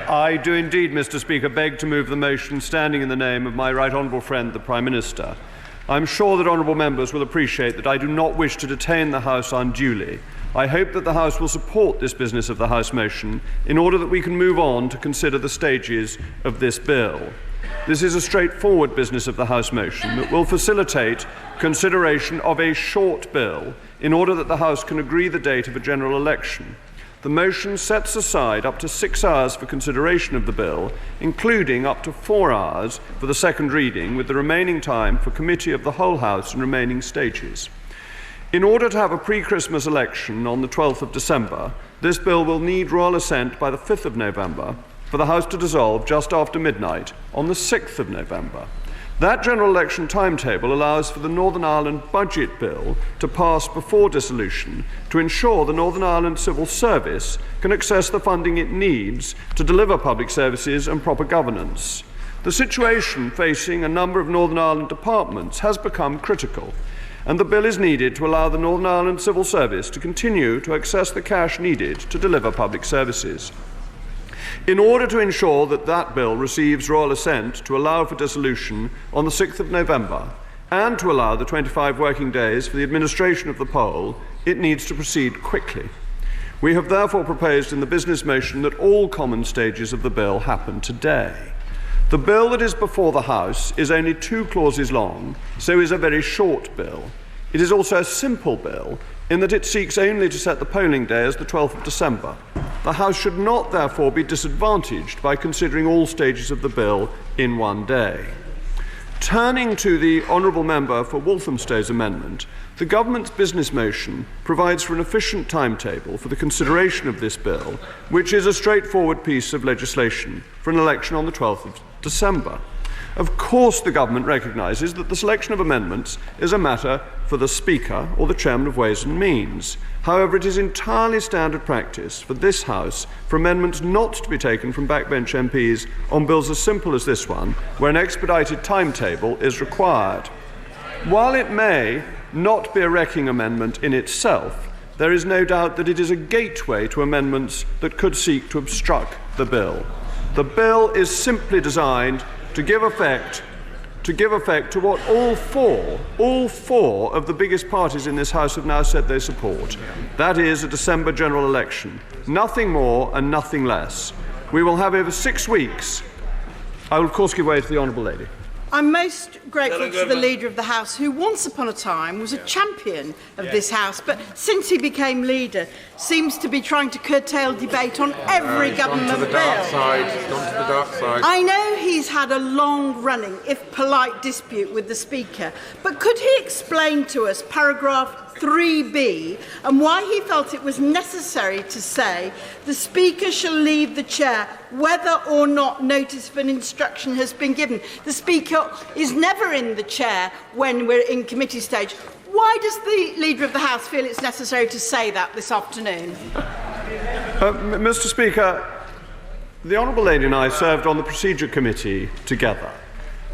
I do indeed, Mr. Speaker, beg to move the motion standing in the name of my right honourable friend, the Prime Minister. I am sure that honourable members will appreciate that I do not wish to detain the House unduly. I hope that the House will support this business of the House motion in order that we can move on to consider the stages of this bill. This is a straightforward business of the House motion that will facilitate consideration of a short bill in order that the House can agree the date of a general election. The motion sets aside up to 6 hours for consideration of the bill, including up to 4 hours for the second reading, with the remaining time for committee of the whole House and remaining stages. In order to have a pre-Christmas election on the 12th of December, this bill will need royal assent by the 5th of November for the House to dissolve just after midnight on the 6th of November. That general election timetable allows for the Northern Ireland Budget Bill to pass before dissolution to ensure the Northern Ireland Civil Service can access the funding it needs to deliver public services and proper governance. The situation facing a number of Northern Ireland departments has become critical, and the bill is needed to allow the Northern Ireland Civil Service to continue to access the cash needed to deliver public services. In order to ensure that that bill receives royal assent to allow for dissolution on the 6th of November and to allow the 25 working days for the administration of the poll, it needs to proceed quickly. We have therefore proposed in the business motion that all common stages of the bill happen today. The bill that is before the House is only 2 clauses long, so is a very short bill. It is also a simple bill in that it seeks only to set the polling day as the 12th of December. The House should not therefore be disadvantaged by considering all stages of the bill in one day. Turning to the honourable member for Walthamstow's amendment, the government's business motion provides for an efficient timetable for the consideration of this bill, which is a straightforward piece of legislation for an election on the 12th of December. Of course, the government recognises that the selection of amendments is a matter for the Speaker or the Chairman of Ways and Means. However, it is entirely standard practice for this House for amendments not to be taken from backbench MPs on bills as simple as this one, where an expedited timetable is required. While it may not be a wrecking amendment in itself, there is no doubt that it is a gateway to amendments that could seek to obstruct the bill. The bill is simply designed to give effect to what all four of the biggest parties in this House have now said they support. That is a December general election. Nothing more and nothing less. We will have over 6 weeks. I will of course give way to the honourable lady. I'm most grateful to the Leader of the House, who once upon a time was a champion of this House, but since he became Leader, seems to be trying to curtail debate on every government bill. It's gone to the dark side. I know he's had a long-running, if polite, dispute with the Speaker, but could he explain to us paragraph 3B and why he felt it was necessary to say the Speaker shall leave the chair whether or not notice of an instruction has been given? The Speaker is never in the chair when we're in committee stage. Why does the Leader of the House feel it's necessary to say that this afternoon? Mr. Speaker, the honourable lady and I served on the Procedure Committee together.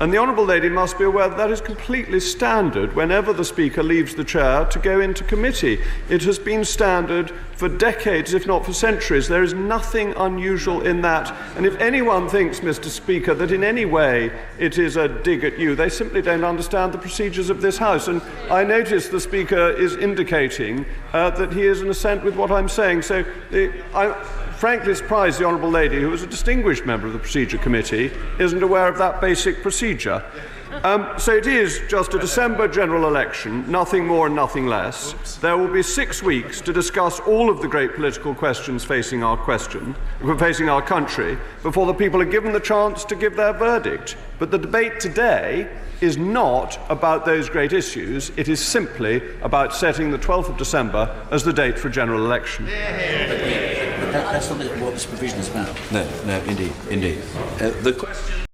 And the honourable lady must be aware that that is completely standard whenever the Speaker leaves the chair to go into committee. It has been standard for decades, if not for centuries. There is nothing unusual in that. And if anyone thinks, Mr. Speaker, that in any way it is a dig at you, they simply don't understand the procedures of this House. And I notice the Speaker is indicating that he is in assent with what I'm saying. So I'm frankly surprised the honourable lady, who is a distinguished member of the Procedure Committee, isn't aware of that basic procedure. So it is just a December general election, nothing more and nothing less. There will be 6 weeks to discuss all of the great political questions facing our country, before the people are given the chance to give their verdict. But the debate today is not about those great issues. It is simply about setting the 12th of December as the date for a general election. That's not what this provision is about. No, indeed. The question